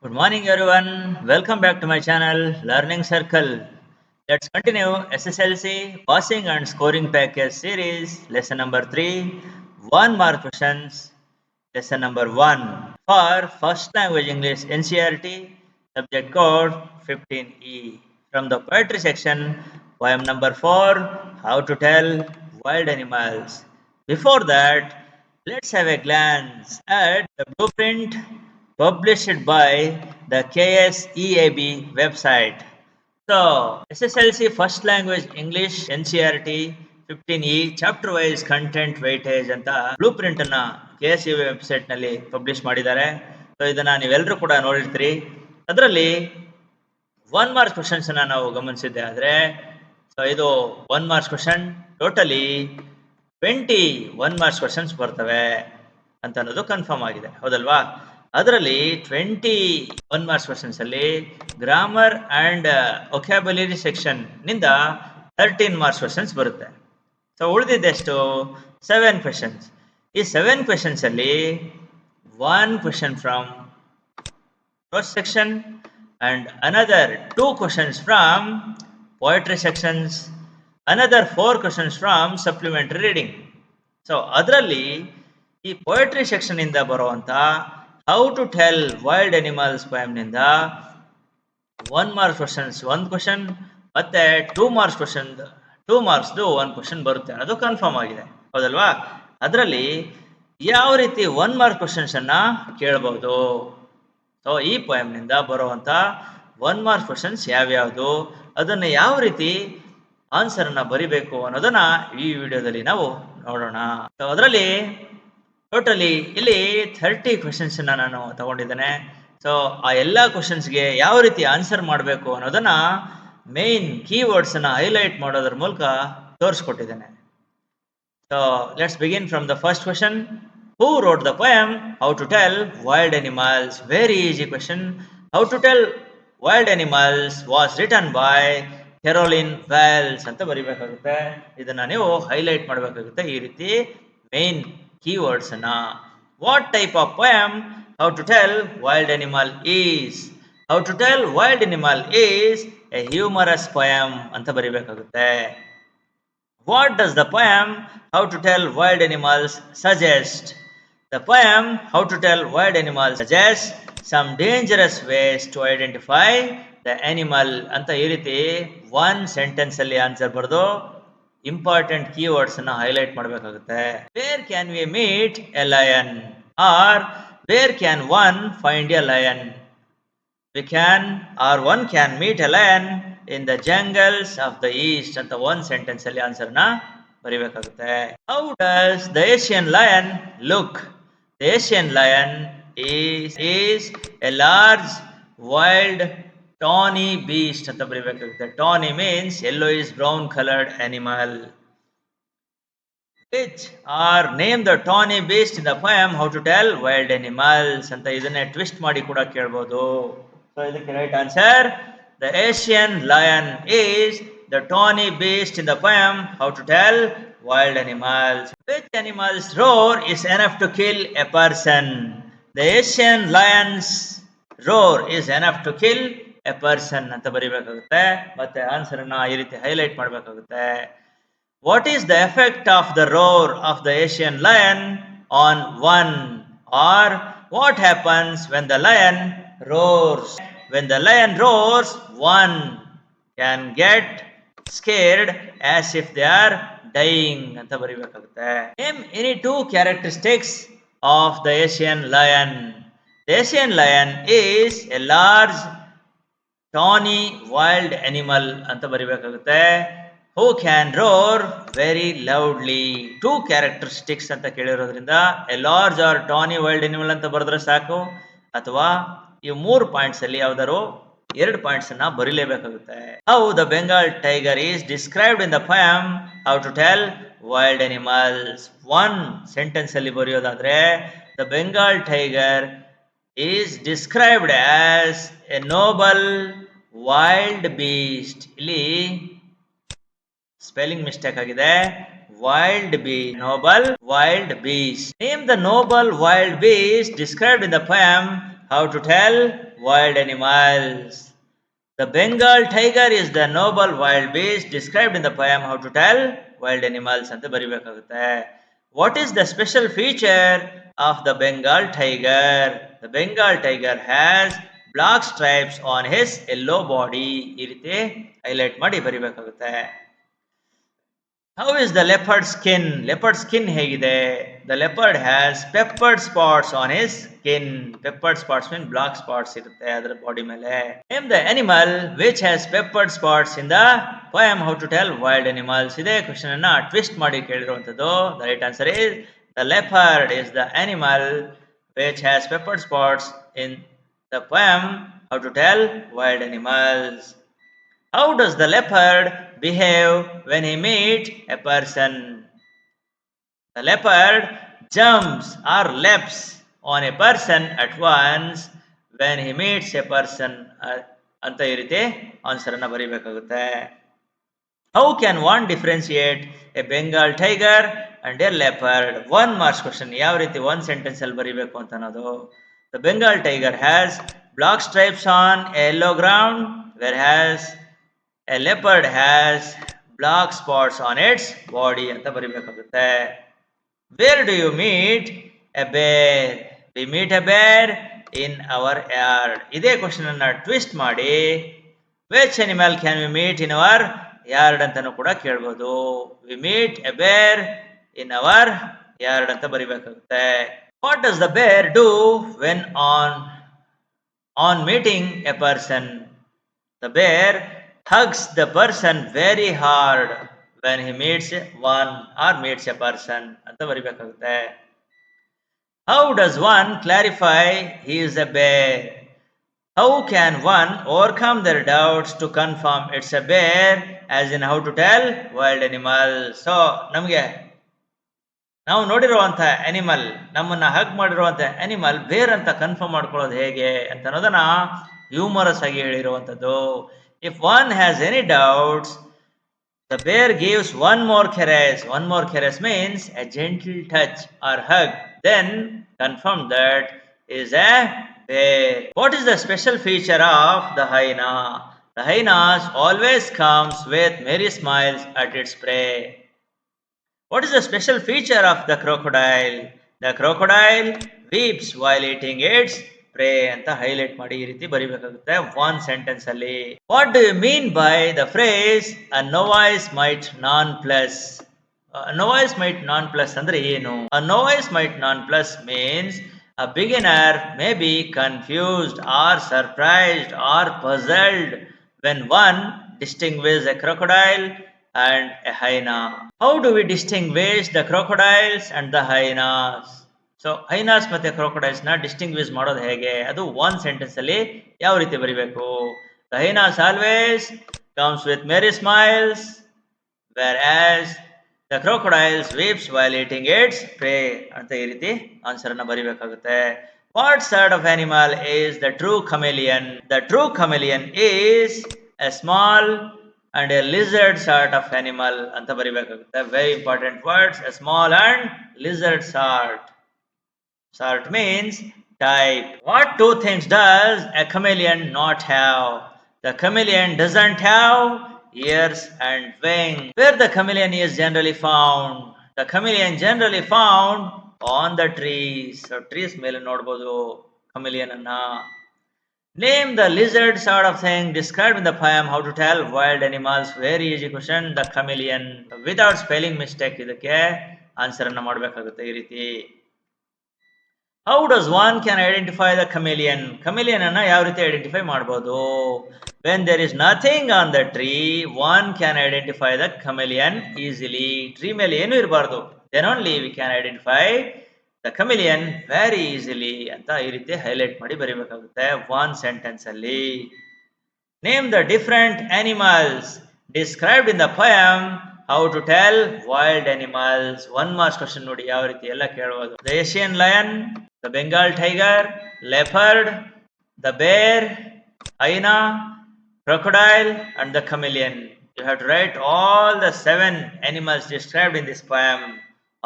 Good morning, everyone. Welcome back to my channel, Learning Circle. Let's continue SSLC Passing and Scoring Package Series, Lesson number 3, 1 mark questions, Lesson number 1 for First Language English NCERT, subject code 15E. From the poetry section, poem number 4, How to Tell Wild Animals. Before that, let's have a glance at the blueprint published by the KSEAB website. So, SSLC First Language English NCERT 15E chapter wise content weightage ಅಂತ blue print ಅನ್ನ KSEAB website ನಲ್ಲಿ publish ಮಾಡಿದ್ದಾರೆ. So ಇದನ್ನ ನೀವೆಲ್ಲರೂ ಕೂಡ ನೋಡಿರ್ತೀರಿ. ಅದರಲ್ಲಿ 1 marks questions ಅನ್ನ ನಾವು ಗಮನಿಸಿದ್ದೆ ಆದ್ರೆ ಸೊ ಇದು 1 marks question totally 21 marks questions ಬರ್ತವೆ ಅಂತ ಅನ್ನೋದು ಕನ್ಫರ್ಮ್ ಆಗಿದೆ, ಹೌದಲ್ವಾ? ಅದರಲ್ಲಿ 21 ಮಾರ್ಕ್ಸ್ ಕ್ವಶನ್ಸ್ ಅಲ್ಲಿ ಗ್ರಾಮರ್ ಅಂಡ್ ವೊಕ್ಯಾಬ್ಯುಲರಿ ಸೆಕ್ಷನ್ ನಿಂದ 13 ಮಾರ್ಕ್ಸ್ ಕ್ವಶನ್ಸ್ ಬರುತ್ತೆ. ಸೊ ಉಳಿದಿದ್ದೆಷ್ಟು 7 ಕ್ವಶನ್ಸ್. ಈ 7 ಕ್ವಶನ್ಸ್ ಅಲ್ಲಿ 1 question from prose section and another 2 questions from poetry sections, another 4 questions from supplementary reading. So ಅದರಲ್ಲಿ ಈ poetry section ಇಂದ ಬರುವಂತ how to tell wild animals poem ನಿಂದ 1 mark questions 1 question ಮತ್ತೆ 2 marks question 2 marks 1 question ಬರುತ್ತೆ ಅನ್ನೋದು confirm ಆಗಿದೆ, ಹೌದಲ್ವಾ? ಅದರಲ್ಲಿ ಯಾವ ರೀತಿ 1 mark questions ಅನ್ನ ಕೇಳಬಹುದು, ಸೊ ಈ ಪೋಯಮ್ ನಿಂದ ಬರುವಂತ 1 ಮಾರ್ಕ್ ಕ್ವಶನ್ಸ್ ಯಾವ್ಯಾವುದು, ಅದನ್ನ ಯಾವ ರೀತಿ ಆನ್ಸರ್ ಅನ್ನ ಬರಿಬೇಕು ಅನ್ನೋದನ್ನ ಈ ವಿಡಿಯೋದಲ್ಲಿ ನಾವು ನೋಡೋಣ. ಸೊ ಅದರಲ್ಲಿ ಟೋಟಲಿ ಇಲ್ಲಿ 30 ಕ್ವಶನ್ಸ್ ನಾನು ತಗೊಂಡಿದ್ದೇನೆ. ಸೊ ಆ ಎಲ್ಲಾ ಕ್ವಶನ್ಸ್ಗೆ ಯಾವ ರೀತಿ ಆನ್ಸರ್ ಮಾಡಬೇಕು ಅನ್ನೋದನ್ನ ಮೇನ್ ಕೀವರ್ಡ್ಸ್ ಅನ್ನ ಹೈಲೈಟ್ ಮಾಡೋದ್ರ ಮೂಲಕ ತೋರಿಸ್ಕೊಟ್ಟಿದ್ದೇನೆ. So let's begin from the first question. Who wrote the poem How to Tell Wild Animals? Very easy question. How to Tell Wild Animals was written by Caroline Wells ಅಂತ ಬರಿಬೇಕಾಗುತ್ತೆ. ಇದನ್ನ ನೀವು highlight ಮಾಡಬೇಕಾಗುತ್ತೆ ಈ ರೀತಿ main keywords ಅನ್ನ. What type of poem How to Tell Wild Animal is? How to Tell Wild Animal is a humorous poem ಅಂತ ಬರಿಬೇಕಾಗುತ್ತೆ. What does the poem How to Tell Wild Animals suggest? The poem How to Tell Wild Animals suggests some dangerous ways to identify the animal ಅಂತ ಈ ರೀತಿ 1 sentence ಅಲ್ಲಿ answer ಬರೆದು important keywords ಅನ್ನ highlight ಮಾಡಬೇಕಾಗುತ್ತೆ. Where can we meet a lion? Or where can one find a lion? We can or one can meet a lion in the jungles of the east ಅಂತ 1 sentence ಅಲ್ಲಿ answer ನ ಬರಿಬೇಕಾಗುತ್ತೆ. How does the Asian lion look? The Asian lion is a large wild tawny beast ಅಂತ ಬರಿಬೇಕಾಗುತ್ತೆ. Tawny means yellowish brown colored animal. Which are name the tawny beast in the poem How to Tell Wild Animals ಅಂತ ಇದನ್ನೇ twist ಮಾಡಿ ಕೂಡ ಕೇಳಬಹುದು. So ಇದಕ್ಕೆ right answer the Asian lion is the tawny beast in the poem How to Tell Wild Animals. Which animal's roar is enough to kill a person? The Asian lion's roar is enough to kill a person ಅಂತ ಬರಿಬೇಕಾಗುತ್ತೆ. ಮತ್ತೆ answer ಅನ್ನ ಈ ರೀತಿ highlight ಮಾಡಬೇಕಾಗುತ್ತೆ. What is the effect of the roar of the Asian lion on one? Or what happens when the lion roars? When the lion roars, one can get scared as if they are dying ಅಂತ ಬರಿಬೇಕಾಗುತ್ತೆ. Name any 2 characteristics of the Asian lion. The Asian lion is a large tawny wild animal ಅಂತ ಬರಿಬೇಕಾಗುತ್ತೆ. Who can roar very loudly. 2 characteristics ಅಂತ ಕೇಳಿರೋದ್ರಿಂದ a large or tawny wild animal ಅಂತ ಬರೆದ್ರೆ ಸಾಕು, ಅಥವಾ ಈ 3 points ಅಲ್ಲಿ ಯಾವ್ದಾರು 2 ಪಾಯಿಂಟ್ಸ್ ಅನ್ನ ಬರಿಲೇಬೇಕಾಗುತ್ತೆ. How the Bengal tiger is described in the poem How to Tell Wild Animals. 1 sentence ಅಲ್ಲಿ ಬರೆಯೋದಾದ್ರೆ the Bengal tiger is described as a noble wild beast. ಇಲ್ಲಿ ಸ್ಪೆಲ್ಲಿಂಗ್ ಮಿಸ್ಟೇಕ್ ಆಗಿದೆ. wild beast, noble wild beast. Name the noble wild beast described in the poem How to Tell wild animals. The Bengal tiger is the noble wild beast described in the poem How to Tell Wild Animals ಅಂತ ಬರಿಬೇಕಾಗುತ್ತೆ. What is the special feature of the Bengal tiger? The Bengal tiger has black stripes on his yellow body. ಈ ರೀತಿ highlight ಮಾಡಿ ಬರಿಬೇಕಾಗುತ್ತೆ. How is the leopard skin? Leopard skin ಹೇಗಿದೆ? The leopard has peppered spots on his skin. Peppered spots mean black spots ಇರುತ್ತೆ ಅದರ body ಮೇಲೆ. Name the animal which has peppered spots in the poem How to Tell Wild Animals. ಇದೇ question ಅನ್ನ twist ಮಾಡಿ ಕೇಳಿರುವಂತದ್ದು. The right answer is the leopard is the animal which has peppered spots in the poem How to Tell Wild Animals. How does the leopard behave when he meets a person? The leopard jumps or leaps on a person at once when he meets a person ಅಂತ ಈ ರೀತಿ answer ಅನ್ನ ಬರೀಬೇಕಾಗುತ್ತೆ. How can one differentiate a Bengal tiger and a leopard? 1 marks question. ಯಾವ ರೀತಿ one sentence ಅಲ್ಲಿ ಬರೀಬೇಕು ಅಂತ ಅನ್ನೋದು. The Bengal tiger has black stripes on a yellow ground, whereas a leopard has black spots on its body ಅಂತ ಬರಿಬೇಕಾಗುತ್ತೆ. Where do you meet a bear? We meet a bear in our yard. ಇದೇ question ಅನ್ನ twist ಮಾಡಿ which animal can we meet in our yard ಅಂತಾನೂ ಕೂಡ ಕೇಳಬಹುದು. We meet a bear in our yard ಅಂತ ಬರಿಬೇಕಾಗುತ್ತೆ. What does the bear do when on meeting a person? The bear hugs the person very hard when he meets one or meets a person ಅಂತ ಬರಿಬೇಕಾಗುತ್ತೆ. How does one clarify he is a bear? How can one overcome their doubts to confirm it's a bear as in How to Tell Wild Animals? So ನಮಗೆ ನಾವು ನೋಡಿರುವಂಥ animal, ನಮ್ಮನ್ನ hug ಮಾಡಿರುವಂಥ animal ಬೇರ್ ಅಂತ confirm ಮಾಡ್ಕೊಳ್ಳೋದು ಹೇಗೆ ಅಂತ ಅನ್ನೋದನ್ನ ಹ್ಯೂಮರಸ್ ಆಗಿ ಹೇಳಿರುವಂಥದ್ದು. If one has any doubts, the bear gives one more caress. One more caress means a gentle touch or hug. Then confirm that is a bear. What is the special feature of the hyena? The hyenas always comes with merry smiles at its prey. What is the special feature of the crocodile? The crocodile weeps while eating its prey ಅಂತ highlight ಮಾಡಿ ಈ ರೀತಿ ಬರಿಬೇಕಾಗುತ್ತೆ one sentence ಅಲ್ಲಿ. What do you mean by the phrase a novice might nonplus? A novice might nonplus ಅಂದ್ರೆ ಏನು? A novice might nonplus means a beginner may be confused or surprised or puzzled when one distinguishes a crocodile and a hyena. How do we distinguish the crocodiles and the hyenas? So hyenas ಮತ್ತೆ crocodiles ನ distinguish ಮಾಡೋದು ಹೇಗೆ? ಅದು one sentence ಅಲ್ಲಿ ಯಾವ ರೀತಿ ಬರಿಬೇಕು? The hyenas always comes with merry smiles, whereas the crocodiles weeps while eating its prey ಅಂತ ಈ ರೀತಿ ಆನ್ಸರ್ ಅನ್ನ ಬರಿಬೇಕಾಗುತ್ತೆ. What sort of animal is the true chameleon? The true chameleon is a small and a lizard sort of animal ಅಂತ ಬರಿಬೇಕಾಗುತ್ತೆ. Very important words, a small and lizard sort. Sort means type. What two things does a chameleon not have? The chameleon doesn't have ears and wings. Where the chameleon is generally found? The chameleon generally found on the trees. So trees ಮೇಲೆ ನೋಡಬಹುದು chameleon ಅನ್ನ. Name the lizard sort of thing described in the poem How to Tell Wild Animals. Very easy question. The chameleon. Without spelling mistake ಇದಕ್ಕೆ answer ಅನ್ನ ಮಾಡಬೇಕಾಗುತ್ತೆ ಈ ರೀತಿ. How does one can identify the chameleon? Chameleon ಅನ್ನ ಯಾವ ರೀತಿ identify ಮಾಡಬಹುದು? When there is nothing on the tree, one can identify the chameleon easily. Tree ಮೇಲೆ ಏನು ಇರಬಾರ್ದು. Then only we can identify the chameleon very easily ಅಂತ ಈ ರೀತಿ ಹೈಲೈಟ್ ಮಾಡಿ ಬರೀಬೇಕಾಗುತ್ತೆ one sentence ಅಲ್ಲಿ. Name the different animals described in the poem How to Tell Wild Animals. 1 marks question ನೋಡಿ ಯಾವ ರೀತಿ ಎಲ್ಲ ಕೇಳಬಹುದು. The Asian lion, the Bengal tiger, leopard, the bear, hyena, crocodile and the chameleon. You have to write all the 7 animals described in this poem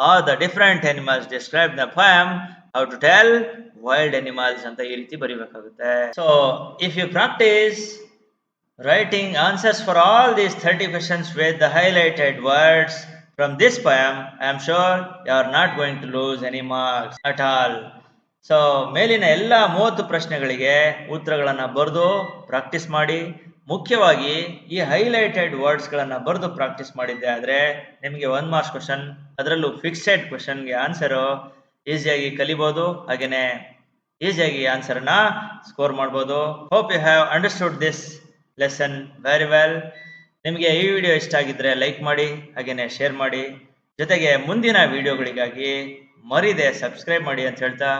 or the different animals described in the poem how to tell wild animals ಅಂತ ಈ ರೀತಿ ಬರಿಬೇಕಾಗುತ್ತೆ. So if you practise writing answers for all these 30 questions with the highlighted words from this poem, I am sure you are not going to lose any marks at all. So ಮೇಲಿನ ಎಲ್ಲ 30 ಪ್ರಶ್ನೆಗಳಿಗೆ ಉತ್ತರಗಳನ್ನು ಬರೆದು practice ಮಾಡಿ. ಮುಖ್ಯವಾಗಿ ಈ highlighted ವರ್ಡ್ಸ್ಗಳನ್ನು ಬರೆದು practice ಮಾಡಿದ್ದೆ ಆದರೆ ನಿಮಗೆ 1 ಮಾರ್ಕ್ಸ್ ಕ್ವಶನ್, ಅದರಲ್ಲೂ ಫಿಕ್ಸೆಡ್ ಕ್ವಶನ್ಗೆ ಆನ್ಸರು ಈಸಿಯಾಗಿ ಕಲಿಬೋದು, ಹಾಗೆಯೇ ಈಸಿಯಾಗಿ ಆನ್ಸರ್ನ ಸ್ಕೋರ್ ಮಾಡ್ಬೋದು. Hope you have understood this lesson very well. ನಿಮಗೆ ಈ ವಿಡಿಯೋ ಇಷ್ಟ ಆಗಿದ್ರೆ ಲೈಕ್ ಮಾಡಿ, ಹಾಗೆಯೇ ಶೇರ್ ಮಾಡಿ. ಜೊತೆಗೆ ಮುಂದಿನ ವಿಡಿಯೋಗಳಿಗಾಗಿ ಮರಿದೆ ಸಬ್ಸ್ಕ್ರೈಬ್ ಮಾಡಿ ಅಂತ ಹೇಳ್ತಾ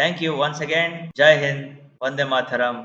thank you once again. Jai Hind, Vande Mataram.